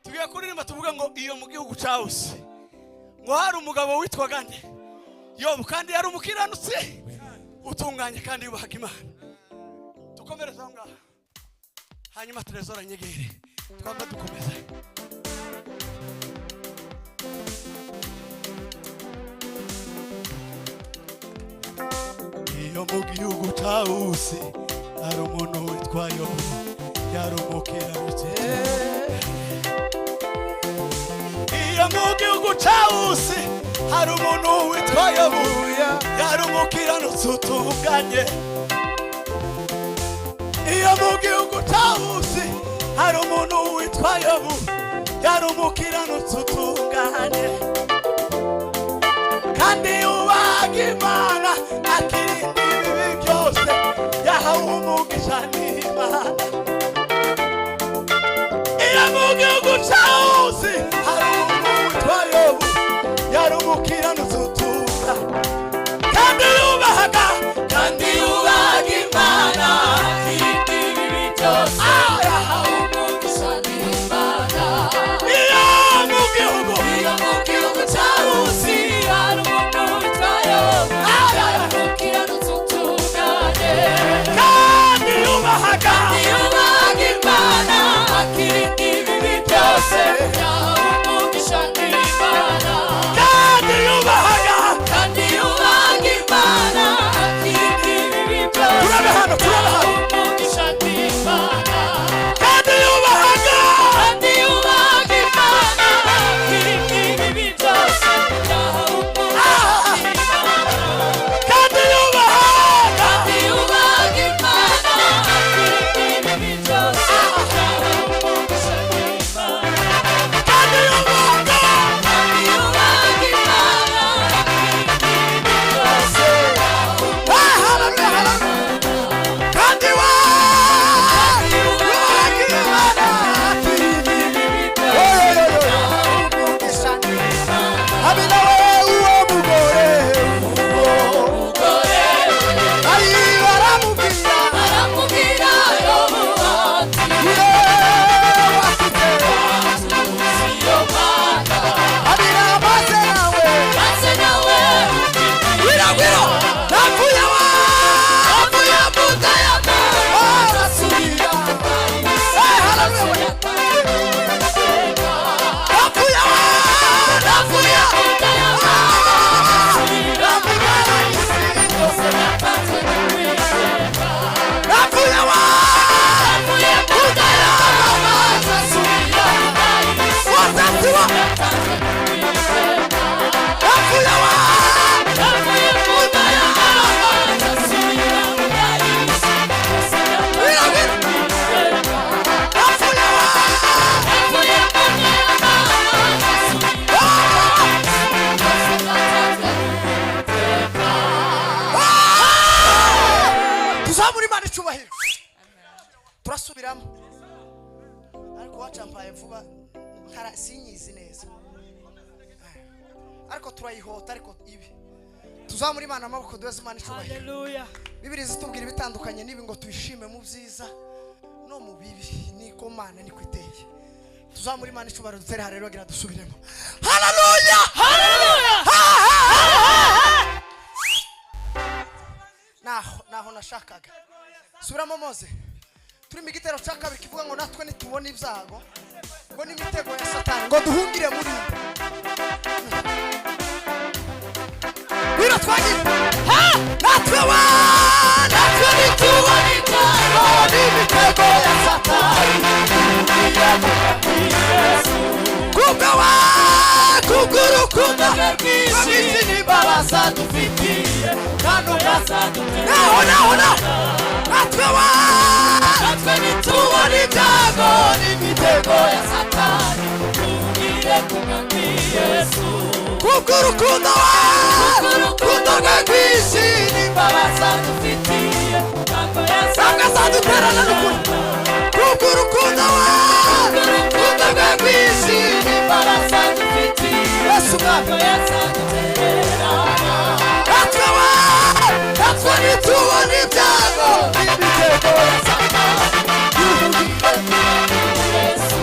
tugiye kuririmba tuvuga ngo iyo mu gihugu cyawuse ngo hari umugabo witwaga nde Yobu, kandi yari umukiranutsi utunganye kandi yubahaga Imana. Dukomereza aho ngaho hanyuma Trezor anyegere twamba dukomeza. Iyo mu gihugu cyawuse hari umuntu witwa Yobu, yari umukiranutsi. Iyo mu gihugu cyawuse hari umuntu witwa Yobu, yari umukiranutsi utunganye. Iyo mu gihugu cyawuse hari umuntu witwa Yobu, yari umukiranutsi utunganye, kandi yubahaga Imana akirinda ibibi byose, yahawe umugisha n'Imana. Iyo mu gihugu cyawuse hari umuntu witwa Yobu, yari umukiranutsi utunganye, kandi yubahaga Imana akirinda ibibi byose, yahawe umugisha n'Imana. Iyo mu gihugu cyawuse hari umuntu witwa Yobu, yari umukiranutsi utunganye, kandi yubahaga Imana akirinda ibibi byose, yahawe umugisha n'Imana. Kandi yubahaga Imana akirinda ibibi byose, yahawe umugisha n'Imana. Kandi yubahaga Imana akirinda ibibi byose, yahawe umugisha n'Imana. Kandi yubahaga Imana akirinda ibibi byose, yahawe umugisha n'Imana. Kandi yubahaga Imana akirinda ibibi byose, kandi yubahaga Imana akirinda ibibi byose, yahawe umugisha n'Imana. Habe nawe uwo mugore ari baramubwira Yobu ati iyo Mana abira maze nawe wiragwiro napfuye mudayama arasubira haleluya napfuye mudayama tuzamura Imana icyubahiro. Turasubiramo ariko wacampaye vuba sinyizi neza, ariko turayihota. Ariko ibi tuzamura Imana amaboko duheze Imana icyubahiro. Haleluya. Bibiri zitubwira ibitandukanye n'ibi ngo tuyishime mu byiza no mu bibi, niko Mana niko iteye. Tuzamura Imana icyubahiro dutere haleluya, gira dusubiremo. Haleluya, haleluya. Naho nashakaga subiramo Moze. Turi mu gitero cya kabiri kivuga ngo natwe nitubona ibyago ngo n'imitego ya Satani ngo duhungire muri biro twagiye natwe nitubona ibyago n'imitego ya Satani kubw'urukundo rwinshi n'imbabazi dufitiye kandi naho natwe nitubona ibyago n'imitego ya Satani tugire kumwe Yesu. Kubw'urukundo rwe rwinshi n'imbabazi dufitiye kandi azaduterana n'ukuri. Kubw'urukundo rwe rwinshi n'imbabazi dufitiye Yesu kandi azaduterana. Natwe nitubona ibyago n'imitego ya Satani tugire kumwe Yesu.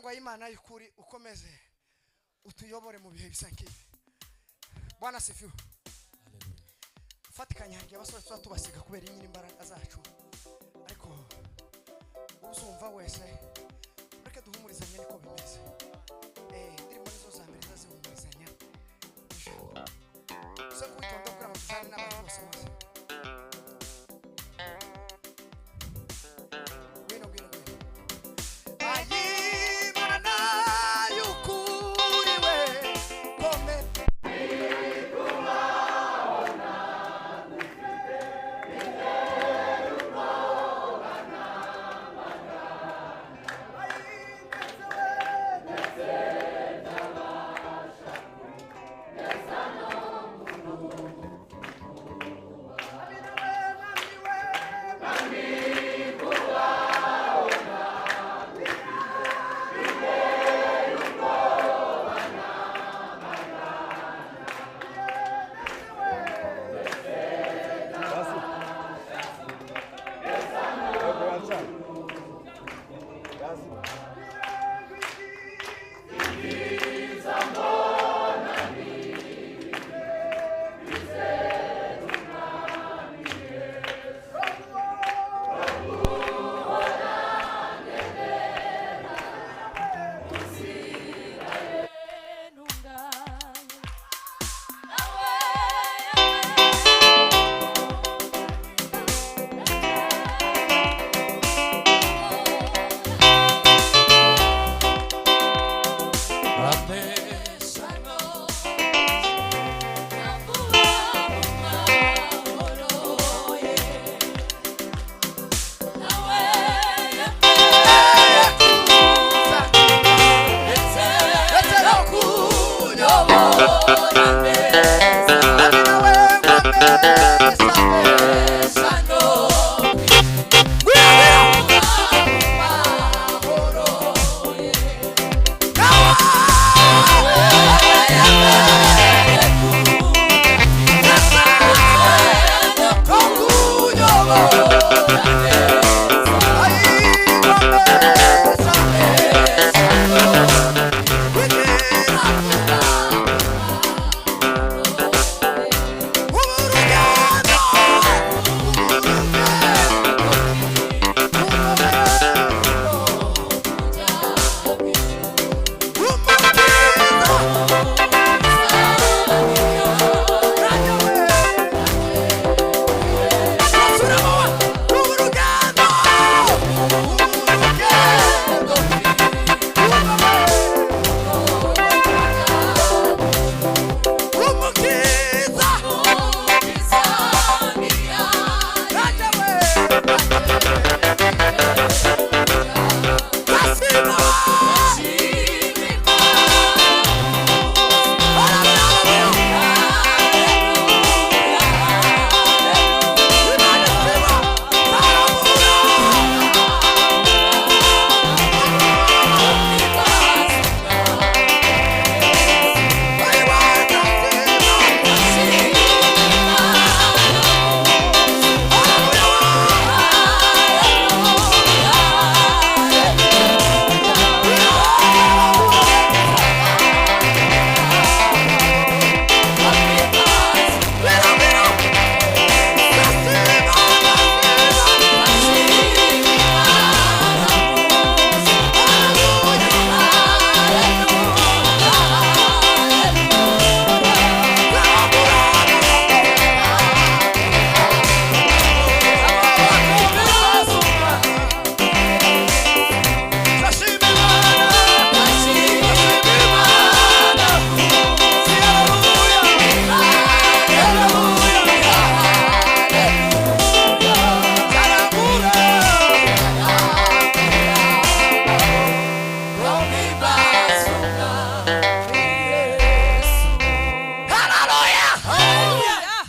ngo Imana y'ukuri ukomeze utuyobore mu bihe bisa nk'ibi. Bwana sifiwe. Fatikanya hagiye abasore tuba tubasiga kubera inyiri imbaraga zacu, ariko uzumva wese reka duhumurizanye niko bimeze. Irimo nizo za mbere zazihumurizanya so kwitonda kuri abazana n'abantu bose bose.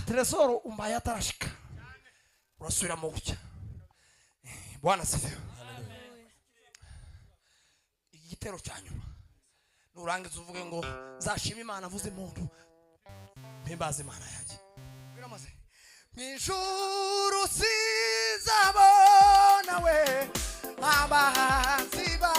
Tresoro umbaye atarashika urasubira mu bucya. Bwana sifiwe. Igitero cyanyuma nurangiza uvuge ngo zashima Imana avuze impundu mpimbaza Imana yanjye. Biramaze mw'ijuru sizabona we abahanzi ba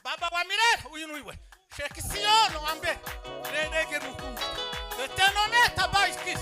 Baba wa milele uyu niwe Shekisiono ambe Renege rukungu Etenone tabaikis